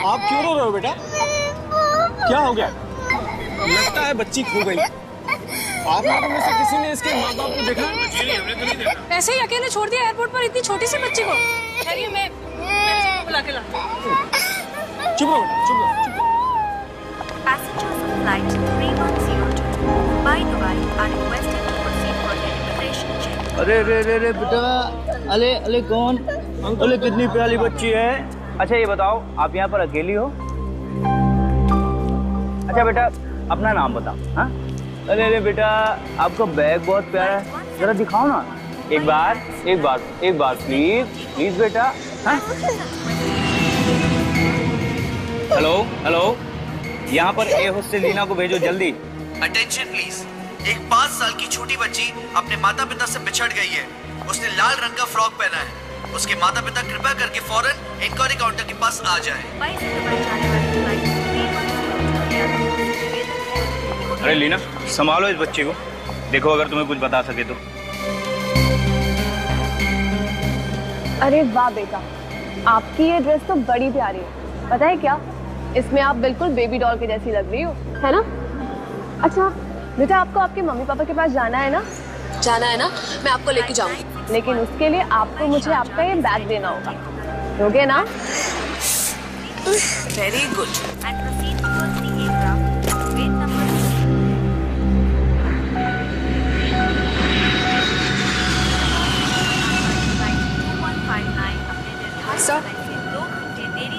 आप क्यों रो रहे हो बेटा? क्या हो गया? लगता है बच्ची खो गई। आप लोगों में से किसी ने इसके माँ बाप को देखा? हमने तो नहीं देखा। ऐसे ही अकेले छोड़ दिया एयरपोर्ट पर इतनी छोटी सी बच्ची को? ठहरिए, मैं बुला के लाती हूँ। चुप रहो बेटा, चुप रहो, चुप रहो। Passengers of flight 3102 Mumbai Dubai are requested to proceed for their immigration check. अरे बेटा, अले कौन? अले कितनी प्यारी बच्ची है। अच्छा ये बताओ, आप यहाँ पर अकेली हो? अच्छा बेटा, अपना नाम बताओ। हाँ, अरे बेटा, आपका बैग बहुत प्यारा है, जरा दिखाओ ना। एक बार प्लीज बेटा। हाँ? हेलो, यहाँ पर ए हॉस्टल लीना को भेजो जल्दी। Attention please. एक 5 साल की छोटी बच्ची अपने माता पिता से बिछड़ गई है। उसने लाल रंग का फ्रॉक पहना है। उसके माता पिता कृपया करके फौरन इंक्वायरी काउंटर के पास आ जाएं। Mumbai से दुबई जाने वाली फ्लाइट 3102 अरे लीना, संभालो इस बच्चे को, देखो अगर तुम्हें कुछ बता सके तो। अरे वाह बेटा, आपकी ये ड्रेस तो बड़ी प्यारी है। पता है क्या, इसमें आप बिल्कुल बेबी डॉल के जैसी लग रही हो, है ना? अच्छा बेटा, आपको आपके मम्मी पापा के पास जाना है ना? जाना है ना, मैं आपको लेके जाऊंगी। लेकिन उसके लिए आपको मुझे आपका ये बैग देना होगा, दोगे ना? Very good. and proceed towards the aircraft. Gate number sir,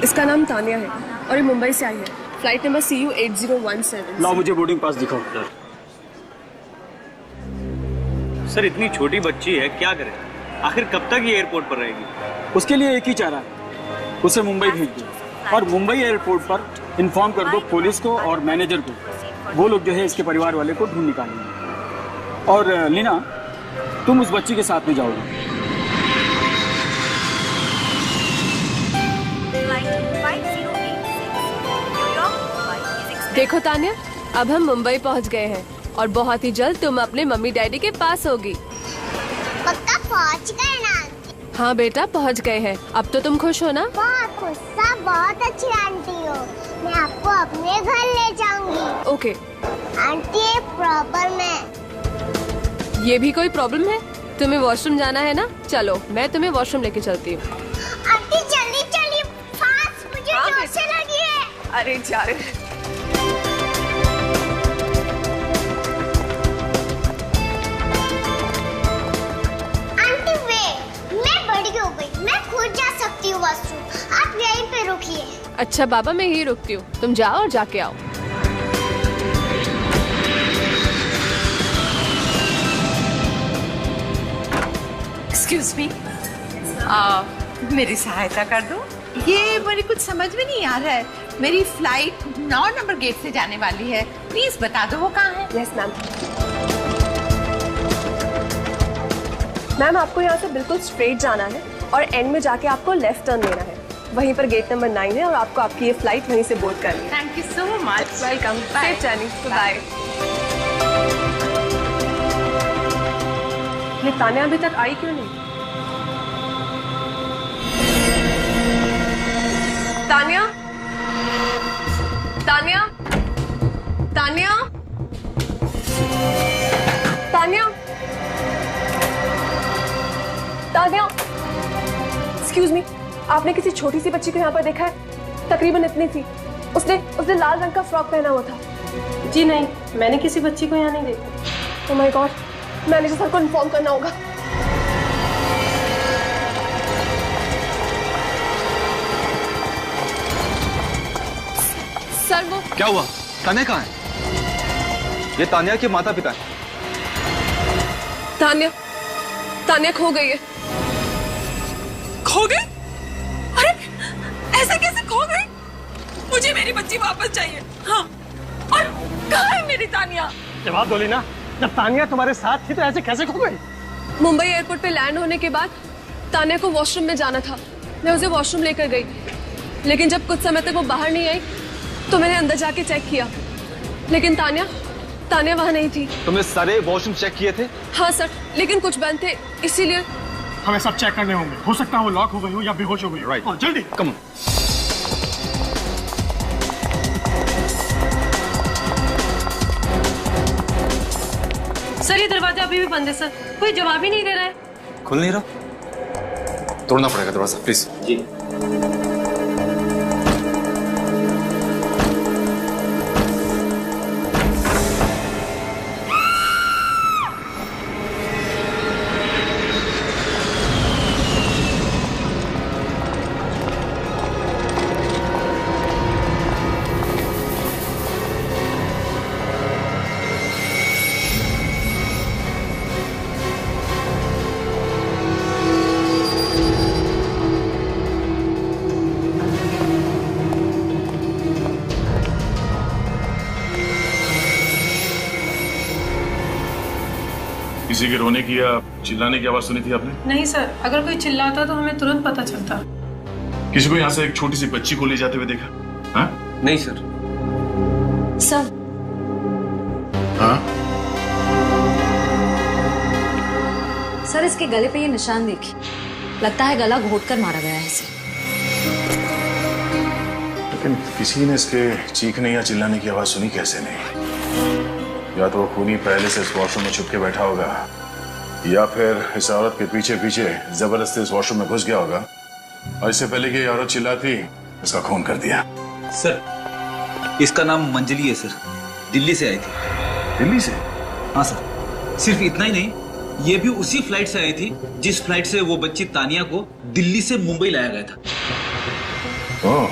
इसका नाम तानिया है और ये मुंबई से आई है। Flight number CU 8017। लाओ मुझे बोर्डिंग पास दिखाओ। सर इतनी छोटी बच्ची है, क्या करे? आखिर कब तक ये एयरपोर्ट पर रहेगी? उसके लिए एक ही चारा है, उसे मुंबई भेज दो और मुंबई एयरपोर्ट पर इन्फॉर्म कर दो पुलिस को और मैनेजर को। वो लोग जो है इसके परिवार वाले को ढूंढ निकालेंगे। और लीना, तुम उस बच्ची के साथ में जाओगे। देखो तानिया, अब हम मुंबई पहुंच गए हैं और बहुत ही जल्द तुम अपने मम्मी डैडी के पास होगी। पक्का पहुंच गए ना? हाँ बेटा, पहुंच गए हैं। अब तो तुम खुश हो ना? बहुत खुश, सब बहुत अच्छी आंटी हो। मैं आपको अपने घर ले जाऊंगी। ओके। आंटी, एक प्रॉब्लम है। ये भी कोई प्रॉब्लम है? तुम्हें वॉशरूम जाना है ना? चलो मैं तुम्हें वॉशरूम लेके चलती हूँ। आंटी जल्दी चलिए, फास्ट, मुझे जोर से लगी है। अरे जा रहे। वॉशरूम, आप यहीं पे रुकिए। अच्छा बाबा, मैं यहीं रुकती हूँ, तुम जाओ और जाके आओ। एक्सक्यूज मी, मेरी सहायता कर दो। ये मेरी कुछ समझ में नहीं आ रहा है। मेरी फ्लाइट 9 नंबर गेट से जाने वाली है, प्लीज बता दो वो कहाँ है। Yes ma'am. मैम, आपको यहाँ से बिल्कुल स्ट्रेट जाना है और एंड में जाके आपको लेफ्ट टर्न लेना है। वहीं पर गेट नंबर 9 है और आपको आपकी ये फ्लाइट वहीं से बोर्ड करनी है। Thank you so much. Welcome. Safe journey. Bye. ये तानिया अभी तक आई क्यों नहीं? तानिया, तानिया, तानिया, तानिया, तानिया। एक्सक्यूज मी, आपने किसी छोटी सी बच्ची को यहाँ पर देखा है? तकरीबन इतनी थी। उसने लाल रंग का फ्रॉक पहना हुआ था। जी नहीं, मैंने किसी बच्ची को यहाँ नहीं देखा। Oh my God, manager sir को इन्फॉर्म करना होगा। सर वो क्या हुआ? तानिया कहाँ है? ये तानिया के माता पिता है। तानिया खो गई है। खो गई? अरे ऐसा कैसे खो गई? मुझे मेरी बच्ची वापस चाहिए। हाँ, और कहाँ है मेरी तानिया? जवाब दो लीना, जब तानिया तुम्हारे साथ थी तो ऐसे कैसे खो गई? मुंबई एयरपोर्ट पे लैंड होने के बाद तानिया को वॉशरूम में जाना था। मैं उसे वॉशरूम लेकर गई, लेकिन जब कुछ समय तक वो बाहर नहीं आई तो मैंने अंदर जाके चेक किया, लेकिन तानिया वहाँ नहीं थी। तुमने सारे वॉशरूम चेक किए थे? हाँ सर, लेकिन कुछ बंद थे, इसीलिए। हमें सब चेक करने होंगे, हो सकता है वो लॉक हो गई हो या बेहोश हो गई हो। राइट, जल्दी कम। सर ये दरवाजा अभी भी बंद है सर, कोई जवाब ही नहीं दे रहा है। खुल नहीं रहा, तोड़ना पड़ेगा दरवाजा प्लीज। जी। किसी के रोने की या चिल्लाने की आवाज सुनी थी आपने? नहीं सर, अगर कोई चिल्लाता तो हमें तुरंत पता चलता। किसी को यहाँ से एक छोटी सी बच्ची को ले जाते हुए देखा? हाँ? नहीं सर। सर हाँ? सर इसके गले पे ये निशान देखिए, लगता है गला घोटकर मारा गया है इसे। लेकिन किसी ने इसके चीखने या चिल्लाने की आवाज सुनी कैसे नहीं? या तो वो खूनी पहले से इस वॉशरूम में छुप के बैठा होगा, या फिर इस औरत के पीछे पीछे जबरदस्ती इस वॉशरूम में घुस गया होगा और इससे पहले कि ये औरत चिल्लाती इसका खून कर दिया। सर इसका नाम मंजली है सर, दिल्ली से आई थी। दिल्ली से? हाँ सर, सिर्फ इतना ही नहीं, ये भी उसी फ्लाइट से आई थी जिस फ्लाइट से वो बच्ची तानिया को दिल्ली से मुंबई लाया गया था। ओह,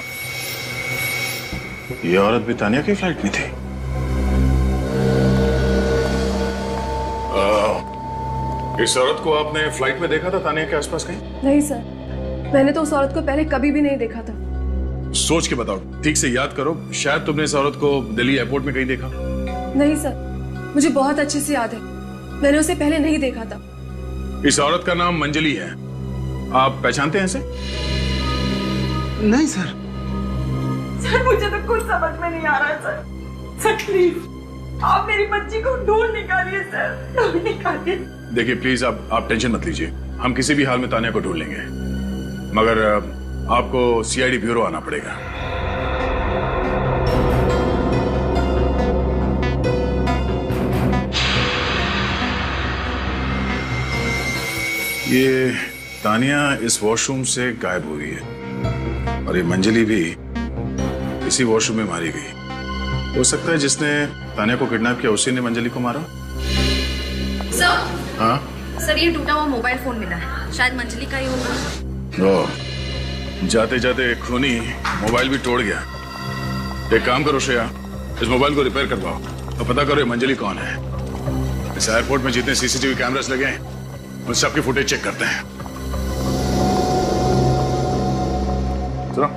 ये औरत भी तानिया की फ्लाइट में थी। इस औरत को आपने फ्लाइट में देखा था तानिया के आसपास कहीं? नहीं सर, मैंने तो उस औरत को पहले कभी भी नहीं देखा था। सोच के बताओ, ठीक से याद करो, शायद तुमने इस औरत को दिल्ली एयरपोर्ट में कहीं देखा। नहीं सर, मुझे बहुत अच्छे से याद है, मैंने उसे पहले नहीं देखा था। इस औरत का नाम मंजली है, आप पहचानते हैं इसे? नहीं सर। सर मुझे तो कुछ समझ में नहीं आ रहा है सर। सर प्लीज आप मेरी बच्ची को ढूंढ निकालिए सर, ढूंढ निकालिए। देखिए प्लीज आप टेंशन मत लीजिए, हम किसी भी हाल में तानिया को ढूंढ लेंगे, मगर आपको सीआईडी ब्यूरो आना पड़ेगा। ये तानिया इस वॉशरूम से गायब हुई है और ये मंजली भी इसी वॉशरूम में मारी गई। हो सकता है जिसने तानिया को किडनैप किया उसी ने मंजली को मारा। सर, हाँ सर ये टूटा हुआ मोबाइल फोन मिला है, शायद मंजली का ही होगा। ओह, जाते जाते खूनी मोबाइल भी तोड़ गया। एक काम करो श्रेया, इस मोबाइल को रिपेयर करवाओ और पता करो ये मंजली कौन है। इस एयरपोर्ट में जितने सीसीटीवी कैमरास लगे हैं उन सबकी फुटेज चेक करते हैं। सुनो,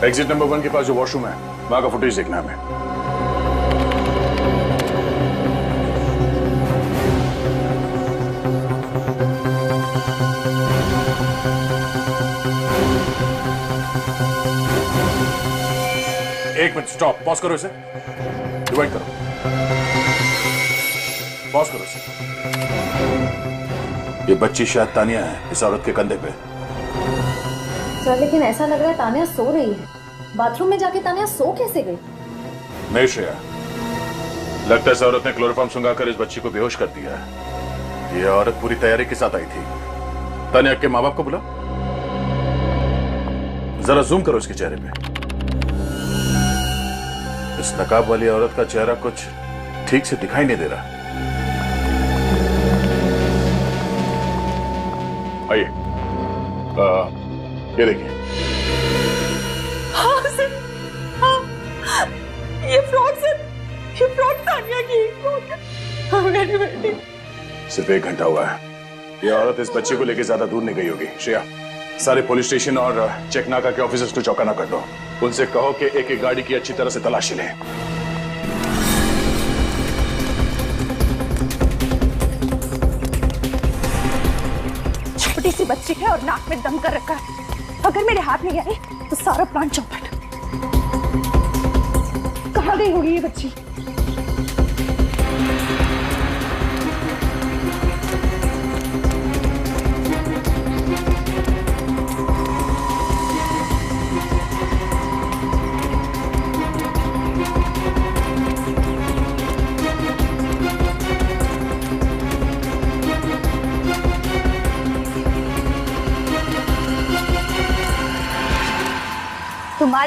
एग्जिट नंबर 1 के पास जो वॉशरूम है वहां का फुटेज देखना है हमें। एक मिनट, स्टॉप, पॉज करो इसे, डिवाइड करो, पॉज करो इसे। ये बच्ची शायद तानिया है इस औरत के कंधे पे। सर लेकिन ऐसा लग रहा है तानिया सो रही है, बाथरूम में जाके तानिया सो कैसे गई? नहीं श्रेया, लगता है इस औरत ने क्लोरोफॉर्म सुंघाकर इस बच्ची को बेहोश कर दिया है। ये औरत पूरी तैयारी के साथ आई थी। तानिया के माँ बाप को बुला, जरा जूम करो इसके चेहरे पे। इस नकाब वाली औरत का चेहरा कुछ ठीक से दिखाई नहीं दे रहा। आइए, ये देखिए। हाँ सर, हाँ, ये फ्रॉक सर, ये फ्रॉक तानिया की फ्रॉक है। हाँ मेरी बेटी। सिर्फ 1 घंटा हुआ है, ये औरत इस बच्चे को लेकर ज्यादा दूर नहीं गई होगी। श्रेया, सारे पुलिस स्टेशन और चेकनाका के ऑफिसर्स को चौकन्ना कर दो। उनसे कहो कि एक एक गाड़ी की अच्छी तरह से तलाशी लें। छोटी सी बच्ची है और नाक में दम कर रखा है। अगर मेरे हाथ में आई तो सारा प्लान चौपट। कहाँ गई होगी ये बच्ची?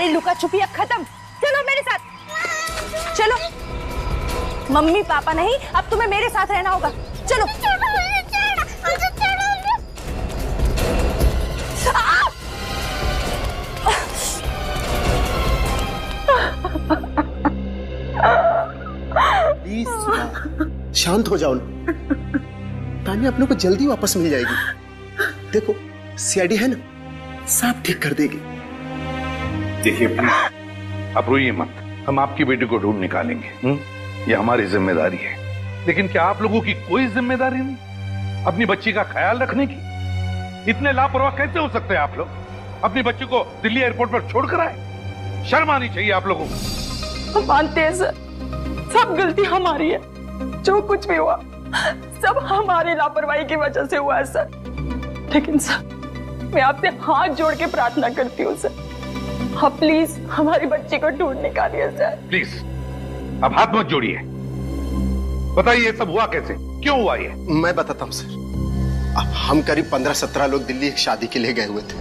तुम्हारी लुका छुपी अब खत्म। चलो मेरे साथ, चलो। मम्मी पापा नहीं, अब तुम्हें मेरे साथ रहना होगा। चलो। प्लीज शांत हो जाओ। तानिया अपने को जल्दी वापस मिल जाएगी। देखो सीआईडी है ना, सब ठीक कर देगी। देखिए आप रोइए मत, हम आपकी बेटी को ढूंढ निकालेंगे। ये हमारी जिम्मेदारी है। लेकिन क्या आप लोगों की कोई जिम्मेदारी नहीं अपनी बच्ची का ख्याल रखने की? इतने लापरवाह कैसे हो सकते हैं आप लोग? अपनी बच्ची को दिल्ली एयरपोर्ट पर छोड़कर आए। शर्म आनी चाहिए आप लोगों को। हम मानते हैं सर, सब गलती हमारी है। जो कुछ भी हुआ सब हमारी लापरवाही की वजह से हुआ है सर। लेकिन सर मैं आपसे हाथ जोड़ के प्रार्थना करती हूँ सर, आप प्लीज हमारी बच्ची को ढूंढ निकालिए सर। प्लीज अब हाथ मत जोड़िए। बताइए सब हुआ कैसे, क्यों हुआ ये? मैं बताता हूँ सर। अब हम करीब 15-17 लोग दिल्ली एक शादी के लिए गए हुए थे।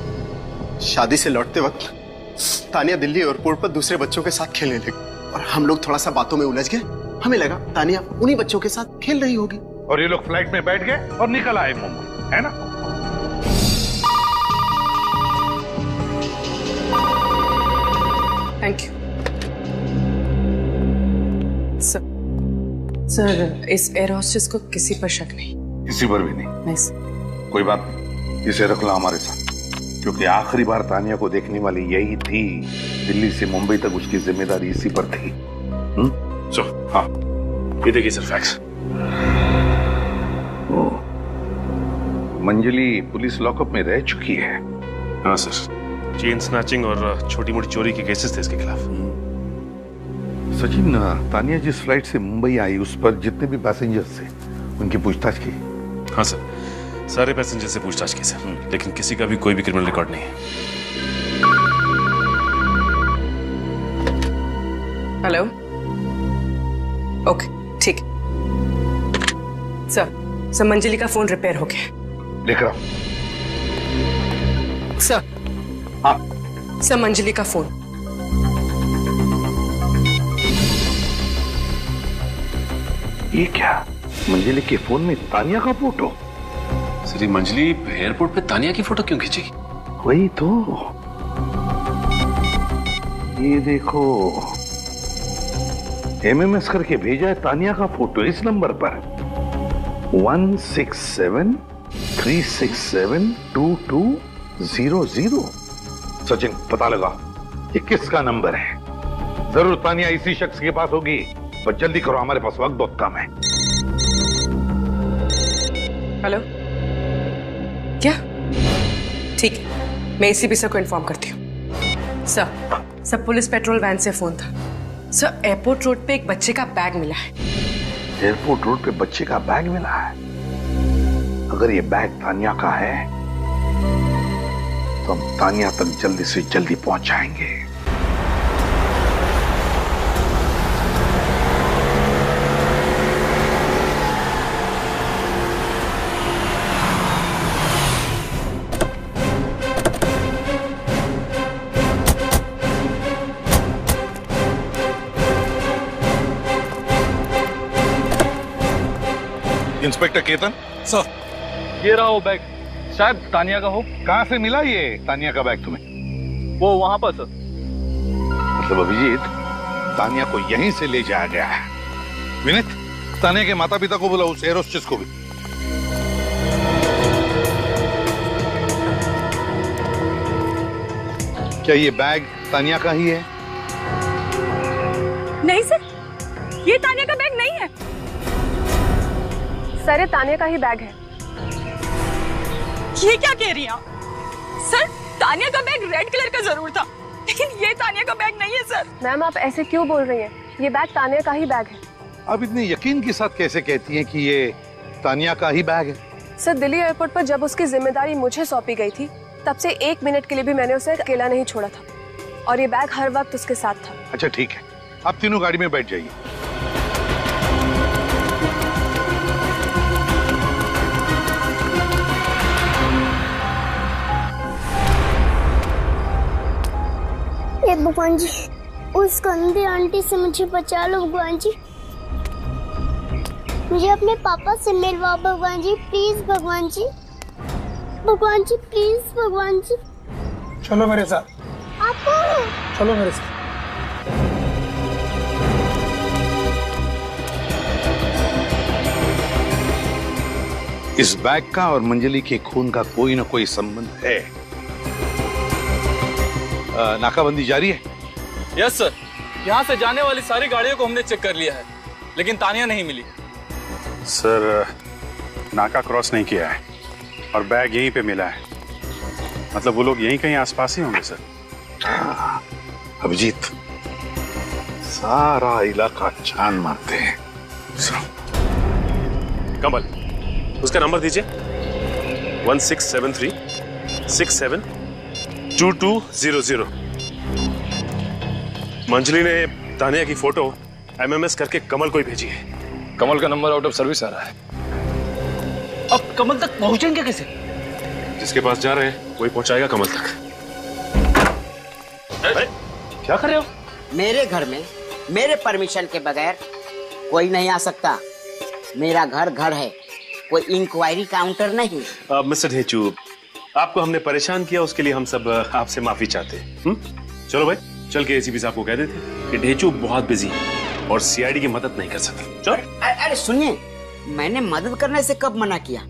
शादी से लौटते वक्त तानिया दिल्ली एयरपोर्ट पर दूसरे बच्चों के साथ खेलने लगी और हम लोग थोड़ा सा बातों में उलझ गए। हमें लगा तानिया उन्हीं बच्चों के साथ खेल रही होगी और ये लोग फ्लाइट में बैठ गए और निकल आए मुंबई, है ना? Thank you sir. इस एयर होस्टेस को किसी पर शक नहीं? किसी पर भी नहीं। नहीं सर। कोई बात नहीं, इसे रख लो हमारे साथ, क्योंकि आखिरी बार तानिया को देखने वाली यही थी। दिल्ली से मुंबई तक उसकी जिम्मेदारी इसी पर थी। हाँ ये देखिए सर फैक्स। मंजली पुलिस लॉकअप में रह चुकी है। हाँ सर, चेन स्नैचिंग और छोटी मोटी चोरी के केसेस थे इसके खिलाफ। सचिन, तानिया जिस फ्लाइट से मुंबई आई उस पर जितने भी पैसेंजर्स थे उनकी पूछताछ की? हाँ सर, सारे पैसेंजर से पूछताछ की सर, लेकिन किसी का भी कोई भी क्रिमिनल रिकॉर्ड नहीं है। हेलो, ओके ठीक। सर मंजली का फोन रिपेयर हो गया। देख रहा सर। हाँ सर, मंजली का फोन। ये क्या? मंजली के फोन में तानिया का फोटो? सर मंजली एयरपोर्ट पे तानिया की फोटो क्यों खींची? वही तो, ये देखो एमएमएस करके भेजा है तानिया का फोटो इस नंबर पर 167-367-2200। सचिन पता लगा ये किसका नंबर है। जरूर तानिया इसी शख्स के पास होगी, पर जल्दी करो, हमारे पास वक्त बहुत कम है। हेलो, क्या? ठीक है, मैं एसीपी सर को इन्फॉर्म करती हूँ। सर पुलिस पेट्रोल वैन से फोन था। सर एयरपोर्ट रोड पे एक बच्चे का बैग मिला है। एयरपोर्ट रोड पे बच्चे का बैग मिला है? अगर ये बैग तानिया का है तो हम तानिया तक जल्दी से जल्दी पहुंच जाएंगे। इंस्पेक्टर केतन सर, ये रहा वो बैग, शायद तानिया का हो। कहां से मिला ये तानिया का बैग तुम्हें? वो वहां पर सर। मतलब अभिजीत, तानिया को यहीं से ले जाया गया है। विनीत, तानिया के माता पिता को बुला, उस एयर होस्टेस को भी। क्या ये बैग तानिया का ही है? नहीं सर, ये तानिया का बैग नहीं है। सर ये तानिया का ही बैग है। ये क्या कह रही हैं आप? सर तानिया का बैग रेड कलर का जरूर था, लेकिन ये तानिया का बैग नहीं है सर। मैम आप ऐसे क्यों बोल रही हैं? ये बैग तानिया का ही बैग है। आप इतने यकीन के साथ कैसे कहती हैं कि ये तानिया का ही बैग है? सर दिल्ली एयरपोर्ट पर जब उसकी जिम्मेदारी मुझे सौंपी गई थी, तब से 1 मिनट के लिए भी मैंने उसे अकेला नहीं छोड़ा था, और ये बैग हर वक्त उसके साथ था। अच्छा ठीक है, आप तीनों गाड़ी में बैठ जाइए। हे भगवान जी, उस गंदी आंटी से मुझे बचा लो भगवान जी। मुझे अपने पापा से मिलवाओ भगवान जी, प्लीज भगवान जी। भगवान जी प्लीज भगवान जी। चलो मेरे साथ। आप कौन हो? चलो मेरे साथ। इस बैग का और मंजली के खून का कोई ना कोई संबंध है। नाकाबंदी जारी है? यस सर, यहाँ से जाने वाली सारी गाड़ियों को हमने चेक कर लिया है, लेकिन तानिया नहीं मिली। सर, नाका क्रॉस नहीं किया है और बैग यहीं पे मिला है। मतलब वो लोग यहीं कहीं आसपास ही होंगे सर। अभिजीत, सारा इलाका छान मारते हैं। कमल, उसका नंबर दीजिए। 1673 67 2200। मंजली ने तानिया की फोटो MMS करके कमल को ही भेजी है। कमल का नंबर आउट ऑफ सर्विस आ रहा है। अब कमल तक पहुंचेंगे कैसे? जिसके पास जा रहे हैं वही पहुंचाएगा कमल तक। क्या कर रहे हो? मेरे घर में मेरे परमिशन के बगैर कोई नहीं आ सकता। मेरा घर घर है, कोई इंक्वायरी काउंटर नहीं। मिस्टर ढेचू, आपको हमने परेशान किया, उसके लिए हम सब आपसे माफी चाहते हैं। चलो भाई, चल के एसीपी साहब को कह देते कि ढेचू बहुत बिजी है और सीआईडी की मदद नहीं कर सकते। चलो। अरे सुनिए, मैंने मदद करने से कब मना किया?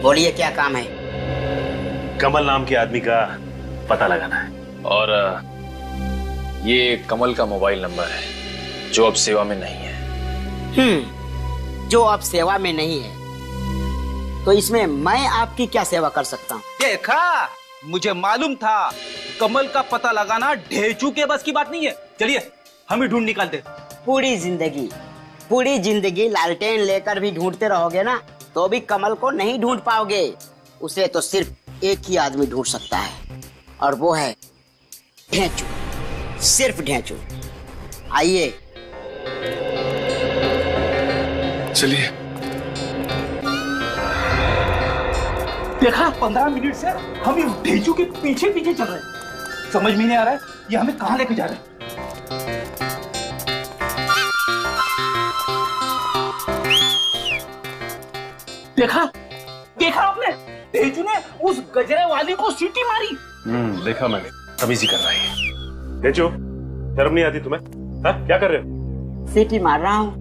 बोलिए क्या काम है? कमल नाम के आदमी का पता लगाना है। और ये कमल का मोबाइल नंबर है जो अब सेवा में नहीं है। जो अब सेवा में नहीं है, तो इसमें मैं आपकी क्या सेवा कर सकता हूँ? देखा, मुझे मालूम था कमल का पता लगाना ढेचू के बस की बात नहीं है। चलिए हम ही ढूंढ निकालते। पूरी जिंदगी लालटेन लेकर भी ढूंढते रहोगे ना, तो भी कमल को नहीं ढूंढ पाओगे। उसे तो सिर्फ एक ही आदमी ढूंढ सकता है, और वो है ढेंचू, सिर्फ ढेंचू। आइए चलिए। देखा, 15 मिनट से हम इस ढेंचू के पीछे पीछे चल रहे हैं। समझ में नहीं आ रहा है ये हमें कहां लेके जा रहे हैं। देखा आपने? ढेंचू ने उस गजरे वाली को सीटी मारी। देखा मैंने, तमीज़ी कर रही है। ढेंचू, शर्म नहीं आती तुम्हें? हाँ, क्या कर रहे हो? सीटी मार रहा हूँ।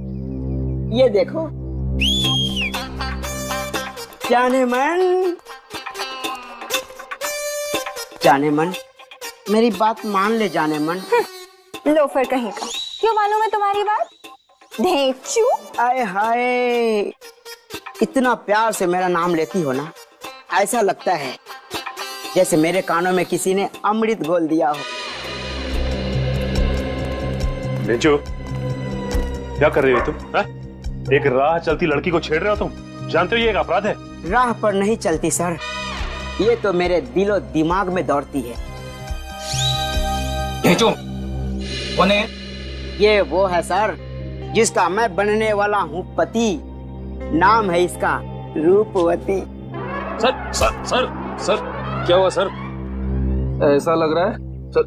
ये देखो, जाने मन, मेरी बात मान ले जाने मन। लोफर कहीं का, क्यों मालूम है तुम्हारी बात? ढेंचू। आए हाय, इतना प्यार से मेरा नाम लेती हो ना, ऐसा लगता है जैसे मेरे कानों में किसी ने अमृत घोल दिया हो। ढेंचू, क्या कर रही हो तुम? हा? एक राह चलती लड़की को छेड़ रहे हो तुम? जानते हो ये एक अपराध है। राह पर नहीं चलती सर, ये तो मेरे दिलो दिमाग में दौड़ती है। ढेंचू कौन है? ये वो है सर जिसका मैं बनने वाला हूँ पति। नाम है इसका रूपवती। सर क्या हुआ सर? ऐसा लग रहा है सर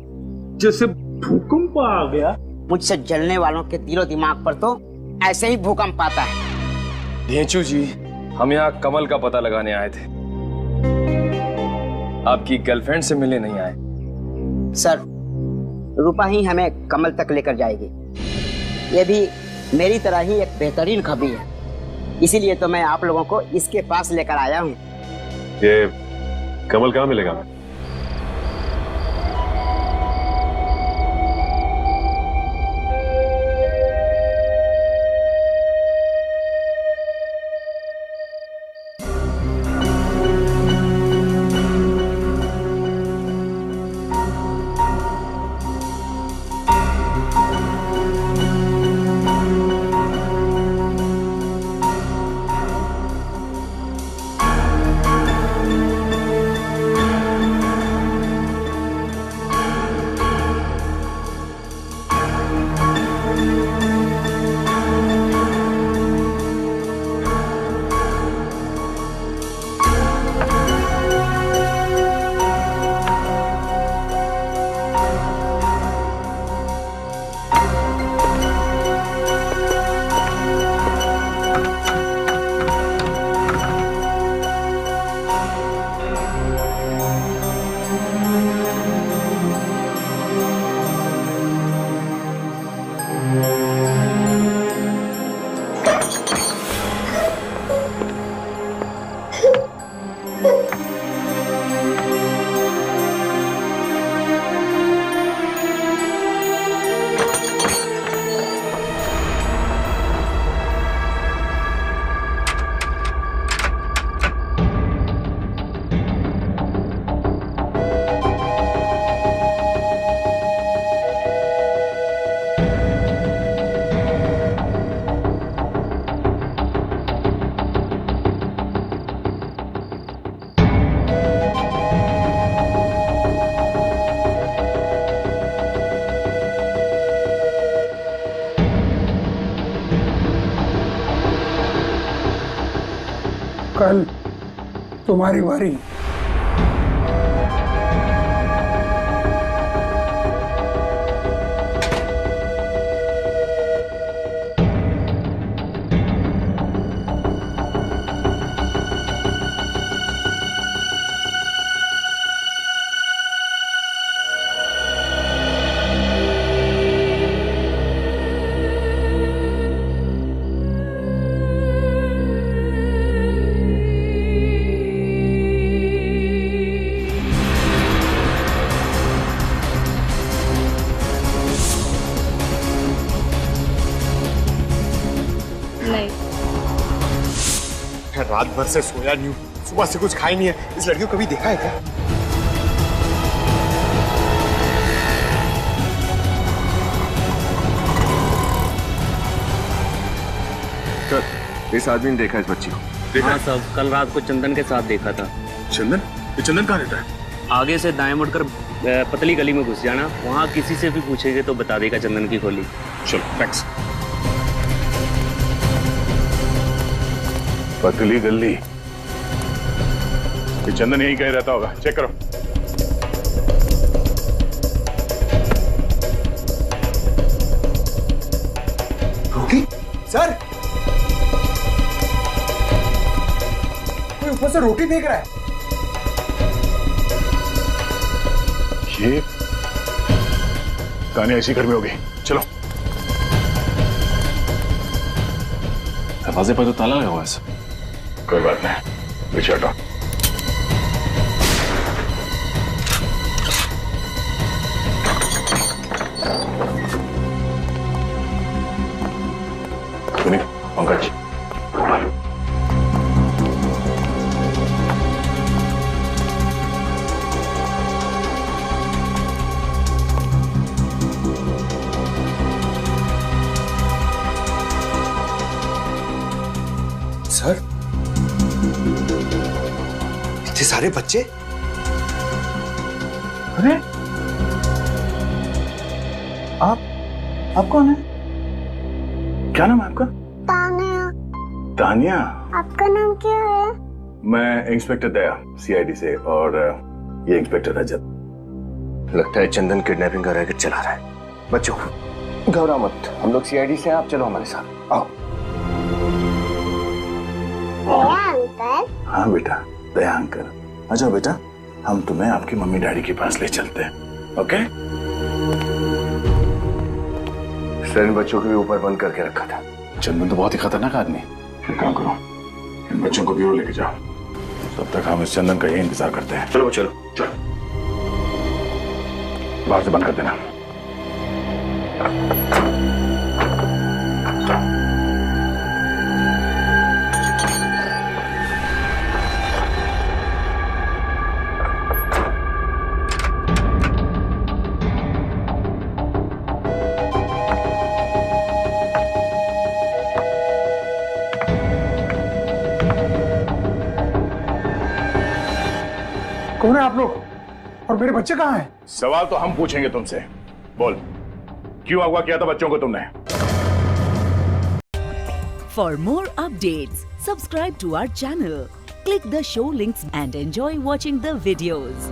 जैसे भूकंप आ गया। मुझसे जलने वालों के दिलो दिमाग पर तो ऐसे ही भूकंप आता है। ढेंचू जी, हम यहाँ कमल का पता लगाने आए थे, आपकी गर्लफ्रेंड से मिलने नहीं आए। सर, रूपा ही हमें कमल तक लेकर जाएगी। ये भी मेरी तरह ही एक बेहतरीन खबी है, इसीलिए तो मैं आप लोगों को इसके पास लेकर आया हूँ। ये कमल कहाँ मिलेगा? कल तुम्हारी बारी। रात भर से सोया नहीं हूँ, सुबह से कुछ खाई नहीं है। इस लड़की को कभी देखा है क्या? सर, इस आदमी ने देखा इस बच्ची को? देखा? हाँ सब, कल रात को चंदन के साथ देखा था। चंदन? ये चंदन कहाँ रहता है? आगे से दाएं मुड़कर पतली गली में घुस जाना, वहाँ किसी से भी पूछेंगे तो बता देगा चंदन की खोली। चलो, थैंक्स। पतली गली, ये चंदन यहीं कहीं रहता होगा, चेक करो। रोटी? सर, कोई ऊपर से रोटी फेंक रहा है। ये तानिया इसी घर में होगी, चलो। दरवाजे पर तो ताला लगा हुआ है। कोई बात नहीं, पीछे हटो। सुनिए पंकज, सर, इतने सारे बच्चे? अरे आप कौन है? क्या नाम है आपका? तानिया। तानिया? आपका नाम क्या है? मैं इंस्पेक्टर दया, सीआईडी से, और ये इंस्पेक्टर रजत। लगता है चंदन किडनैपिंग का रैकेट चला रहा है। बच्चों, घबराओ मत, हम लोग सीआईडी से हैं, आप चलो हमारे साथ, आओ। दया अंकल? हाँ बेटा, दया अंकल। आ जाओ बेटा, हम तुम्हें आपकी मम्मी डैडी के पास ले चलते हैं, ओके? सर, इन बच्चों को भी ऊपर बंद करके रखा था। चंदन तो बहुत ही खतरनाक आदमी। फिर काम करो, इन बच्चों को ब्यूरो लेके जाओ, तब तक हम इस चंदन का यही इंतजार करते हैं। चलो चलो चलो, बाहर से बंद कर देना। कौन है आप लोग और मेरे बच्चे कहाँ हैं? सवाल तो हम पूछेंगे तुमसे। बोल, क्यों अगवा किया था बच्चों को तुमने? For more updates, subscribe to our channel, click the show links and enjoy watching the videos.